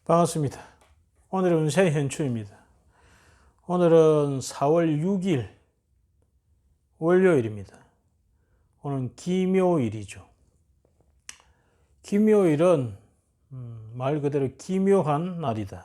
반갑습니다. 오늘은 운세 현추입니다. 오늘은 4월 6일 월요일입니다. 오늘은 기묘일이죠. 기묘일은 말 그대로 기묘한 날이다.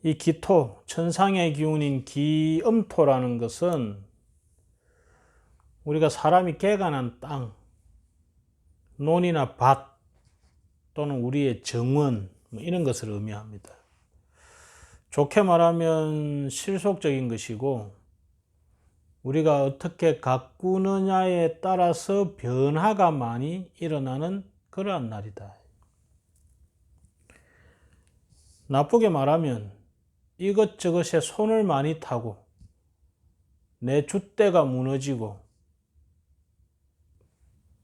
이 기토, 천상의 기운인 기음토라는 것은 우리가 사람이 개간한 땅, 논이나 밭 또는 우리의 정원 이런 것을 의미합니다. 좋게 말하면 실속적인 것이고 우리가 어떻게 가꾸느냐에 따라서 변화가 많이 일어나는 그러한 날이다. 나쁘게 말하면 이것저것에 손을 많이 타고 내 줏대가 무너지고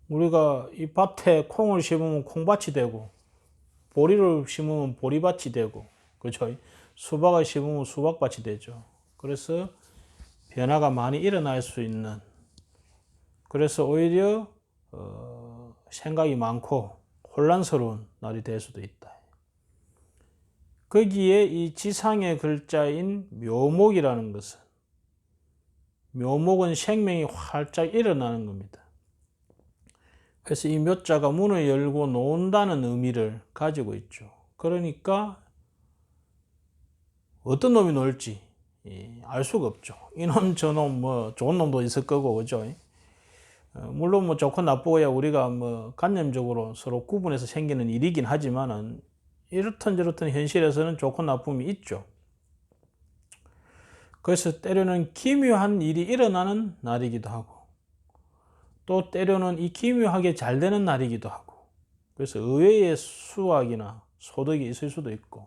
우리가 이 밭에 콩을 심으면 콩밭이 되고 보리를 심으면 보리밭이 되고 그렇죠? 수박을 심으면 수박밭이 되죠. 그래서 변화가 많이 일어날 수 있는, 그래서 오히려 생각이 많고 혼란스러운 날이 될 수도 있다. 거기에 이 지상의 글자인 묘목이라는 것은, 묘목은 생명이 활짝 일어나는 겁니다. 그래서 이 묘자가 문을 열고 놓는다는 의미를 가지고 있죠. 그러니까 어떤 놈이 놀지 알 수가 없죠. 이놈 저놈 뭐 좋은 놈도 있을 거고 그죠. 물론 뭐 좋고 나쁘고야 우리가 뭐 관념적으로 서로 구분해서 생기는 일이긴 하지만은 이렇든 저렇든 현실에서는 좋고 나쁨이 있죠. 그래서 때로는 기묘한 일이 일어나는 날이기도 하고 또 때로는 이 기묘하게 잘 되는 날이기도 하고, 그래서 의외의 수확이나 소득이 있을 수도 있고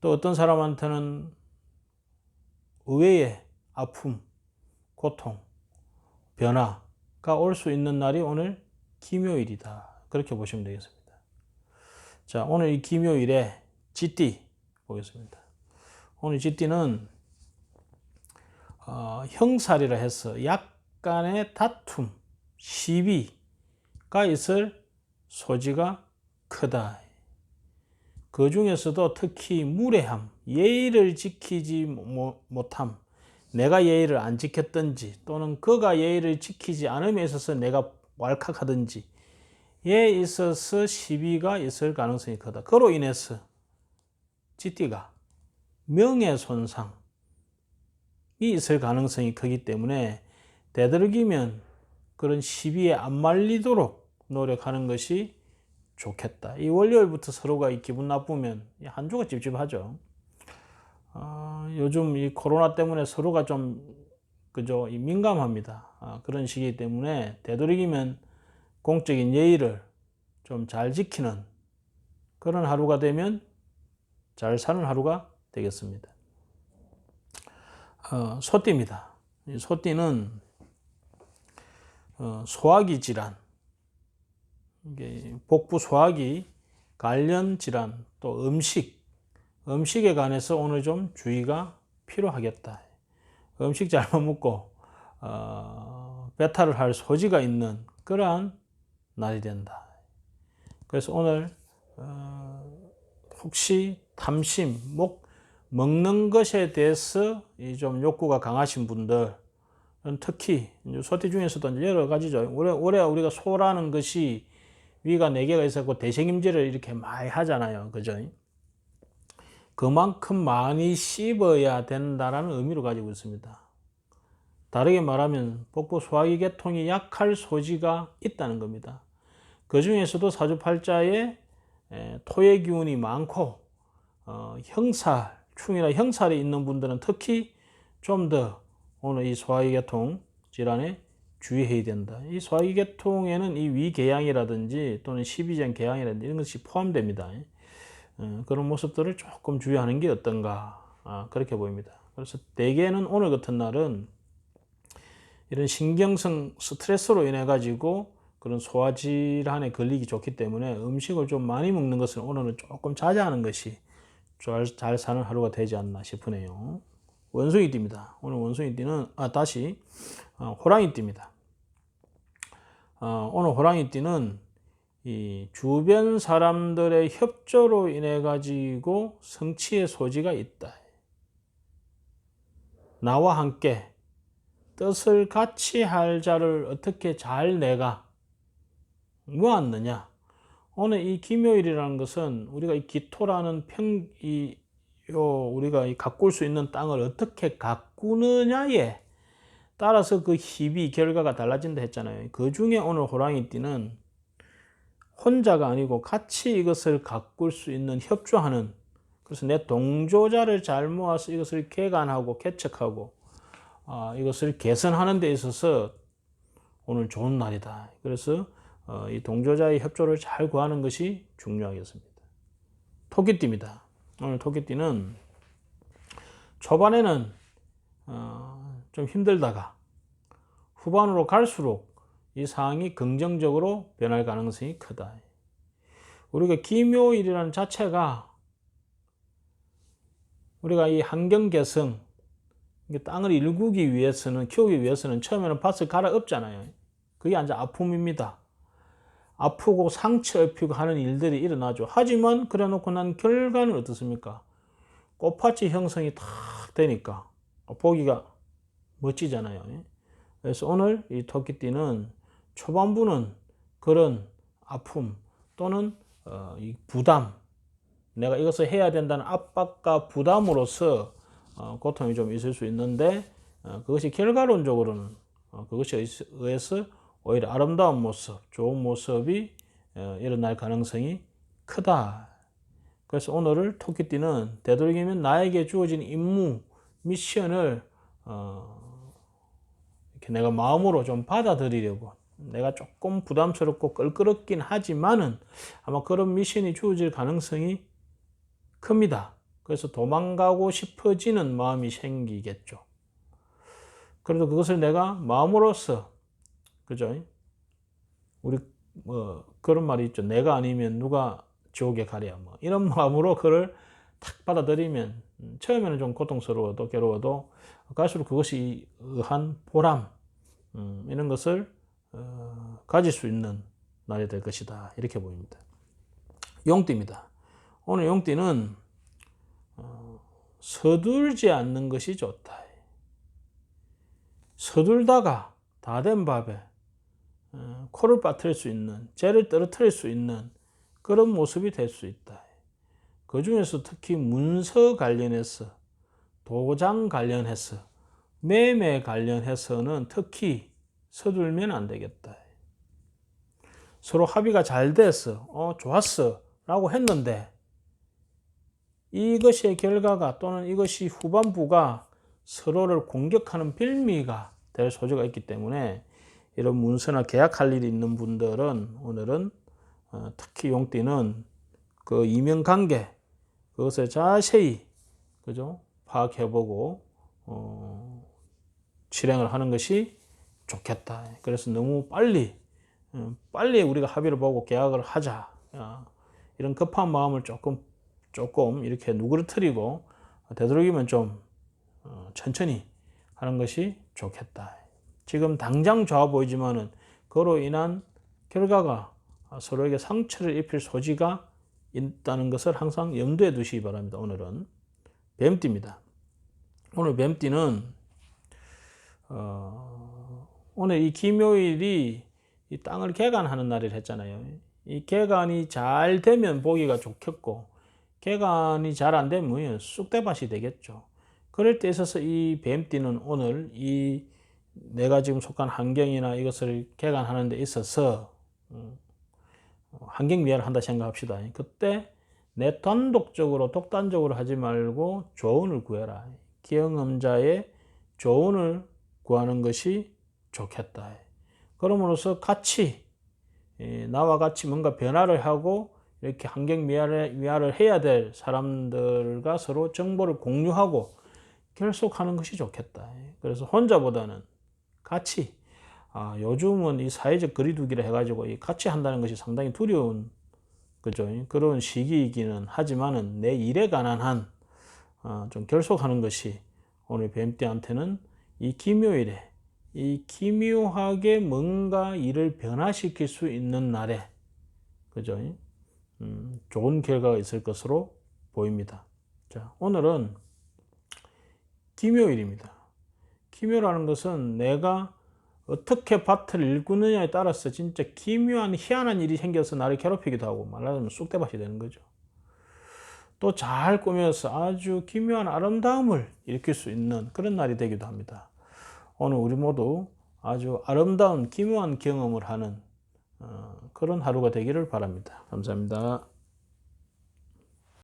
또 어떤 사람한테는 의외의 아픔, 고통, 변화가 올 수 있는 날이 오늘 기묘일이다. 그렇게 보시면 되겠습니다. 자, 오늘 이 기묘일에 쥐띠 보겠습니다. 오늘 쥐띠는 형살이라 해서 약간의 다툼, 시비가 있을 소지가 크다. 그 중에서도 특히 무례함, 예의를 지키지 못함, 내가 예의를 안 지켰든지 또는 그가 예의를 지키지 않음에 있어서 내가 왈칵하든지 에 있어서 시비가 있을 가능성이 크다. 그로 인해서 쥐띠가 명예손상이 있을 가능성이 크기 때문에 되도록이면 그런 시비에 안 말리도록 노력하는 것이 좋겠다. 이 월요일부터 서로가 기분 나쁘면 한 주가 찝찝하죠. 요즘 이 코로나 때문에 서로가 좀 그죠 민감합니다. 그런 시기 때문에 되도록이면 공적인 예의를 좀 잘 지키는 그런 하루가 되면 잘 사는 하루가 되겠습니다. 소띠입니다. 이 소띠는 소화기 질환, 복부 소화기 관련 질환, 또 음식에 관해서 오늘 좀 주의가 필요하겠다. 음식 잘못 먹고 배탈을 할 소지가 있는 그러한 날이 된다. 그래서 오늘 혹시 탐심, 먹는 것에 대해서 좀 욕구가 강하신 분들, 특히 소띠 중에서도 여러 가지죠. 올해 우리가 소라는 것이 위가 4개가 있었고 대생임제를 이렇게 많이 하잖아요. 그죠? 그만큼 많이 씹어야 된다는 의미로 가지고 있습니다. 다르게 말하면 복부 소화기 계통이 약할 소지가 있다는 겁니다. 그 중에서도 사주팔자에 토의 기운이 많고 충이나 형살이 있는 분들은 특히 좀 더 오늘 이 소화기 계통 질환에 주의해야 된다. 이 소화기 계통에는 이 위궤양이라든지 또는 십이전 궤양이라든지 이런 것이 포함됩니다. 그런 모습들을 조금 주의하는 게 어떤가 그렇게 보입니다. 그래서 대개는 오늘 같은 날은 이런 신경성 스트레스로 인해 가지고 그런 소화질환에 걸리기 좋기 때문에 음식을 좀 많이 먹는 것을 오늘은 조금 자제하는 것이 잘 사는 하루가 되지 않나 싶으네요. 원숭이띠입니다. 오늘 원숭이띠는 호랑이띠입니다. 오늘 호랑이띠는 이 주변 사람들의 협조로 인해 가지고 성취의 소지가 있다. 나와 함께 뜻을 같이 할 자를 어떻게 잘 내가 모았느냐. 오늘 이 기묘일이라는 것은 우리가 이 기토라는 우리가 이 가꿀 수 있는 땅을 어떻게 가꾸느냐에 따라서 그 희비 결과가 달라진다 했잖아요. 그 중에 오늘 호랑이띠는 혼자가 아니고 같이 이것을 가꿀 수 있는 협조하는, 그래서 내 동조자를 잘 모아서 이것을 개간하고 개척하고 이것을 개선하는 데 있어서 오늘 좋은 날이다. 그래서 이 동조자의 협조를 잘 구하는 것이 중요하겠습니다. 토끼띠입니다. 오늘 토끼띠는 초반에는 좀 힘들다가 후반으로 갈수록 이 상황이 긍정적으로 변할 가능성이 크다. 우리가 기묘일이라는 자체가 우리가 이 환경 개성, 땅을 일구기 위해서는, 키우기 위해서는 처음에는 밭을 갈아엎잖아요. 그게 이제 아픔입니다. 아프고 상처 입히고 하는 일들이 일어나죠. 하지만 그래 놓고 난 결과는 어떻습니까? 꽃밭이 형성이 탁 되니까 보기가 멋지잖아요. 그래서 오늘 이 토끼띠는 초반부는 그런 아픔 또는 이 부담, 내가 이것을 해야 된다는 압박과 부담으로서 고통이 좀 있을 수 있는데 그것이 결과론적으로는 그것에 의해서 오히려 아름다운 모습, 좋은 모습이 일어날 가능성이 크다. 그래서 오늘을 토끼띠는 되도록이면 나에게 주어진 임무, 미션을 이렇게 내가 마음으로 좀 받아들이려고, 내가 조금 부담스럽고 껄끄럽긴 하지만은 아마 그런 미션이 주어질 가능성이 큽니다. 그래서 도망가고 싶어지는 마음이 생기겠죠. 그래도 그것을 내가 마음으로써, 그죠? 우리 그런 말이 있죠. 내가 아니면 누가 지옥에 가랴. 이런 마음으로 그걸 탁 받아들이면 처음에는 좀 고통스러워도 괴로워도 갈수록 그것이 한 보람, 이런 것을 가질 수 있는 날이 될 것이다. 이렇게 보입니다. 용띠입니다. 오늘 용띠는 서둘지 않는 것이 좋다. 서둘다가 다 된 밥에 코를 빠뜨릴 수 있는, 쟤를 떨어뜨릴 수 있는 그런 모습이 될 수 있다. 그 중에서 특히 문서 관련해서, 도장 관련해서, 매매 관련해서는 특히 서둘면 안 되겠다. 서로 합의가 잘 돼서 좋았어 라고 했는데 이것의 결과가 또는 이것이 후반부가 서로를 공격하는 빌미가 될 소지가 있기 때문에 이런 문서나 계약할 일이 있는 분들은 오늘은 특히 용띠는 그 이면관계, 그것을 자세히, 그죠? 파악해보고 실행을 하는 것이 좋겠다. 그래서 너무 빨리 우리가 합의를 보고 계약을 하자, 이런 급한 마음을 조금 이렇게 누그러뜨리고 되도록이면 좀 천천히 하는 것이 좋겠다. 지금 당장 좋아 보이지만은 그로 인한 결과가 서로에게 상처를 입힐 소지가 있다는 것을 항상 염두에 두시기 바랍니다. 오늘은 뱀띠입니다. 오늘 뱀띠는 오늘 이 기묘일이 이 땅을 개간하는 날을 했잖아요. 이 개간이 잘 되면 보기가 좋겠고 개간이 잘 안 되면 쑥대밭이 되겠죠. 그럴 때 있어서 이 뱀띠는 오늘 이 내가 지금 속한 환경이나 이것을 개간하는 데 있어서 환경 미화를 한다 생각합시다. 그때 내 단독적으로 독단적으로 하지 말고 조언을 구해라. 경험자의 조언을 구하는 것이 좋겠다. 그럼으로써 같이 나와 같이 뭔가 변화를 하고 이렇게 환경 미화를 해야 될 사람들과 서로 정보를 공유하고 결속하는 것이 좋겠다. 그래서 혼자보다는 같이, 요즘은 이 사회적 거리두기를 해가지고 같이 한다는 것이 상당히 두려운, 그죠? 그런 시기이기는 하지만은 내 일에 관한 한 좀 결속하는 것이 오늘 뱀띠한테는 이 기묘일에 이 기묘하게 뭔가 일을 변화시킬 수 있는 날에 그죠? 좋은 결과가 있을 것으로 보입니다. 자, 오늘은 기묘일입니다. 기묘라는 것은 내가 어떻게 밭을 일구느냐에 따라서 진짜 기묘한 희한한 일이 생겨서 나를 괴롭히기도 하고, 말하자면 쑥대밭이 되는 거죠. 또 잘 꾸며서 아주 기묘한 아름다움을 일으킬 수 있는 그런 날이 되기도 합니다. 오늘 우리 모두 아주 아름다운 기묘한 경험을 하는 그런 하루가 되기를 바랍니다. 감사합니다.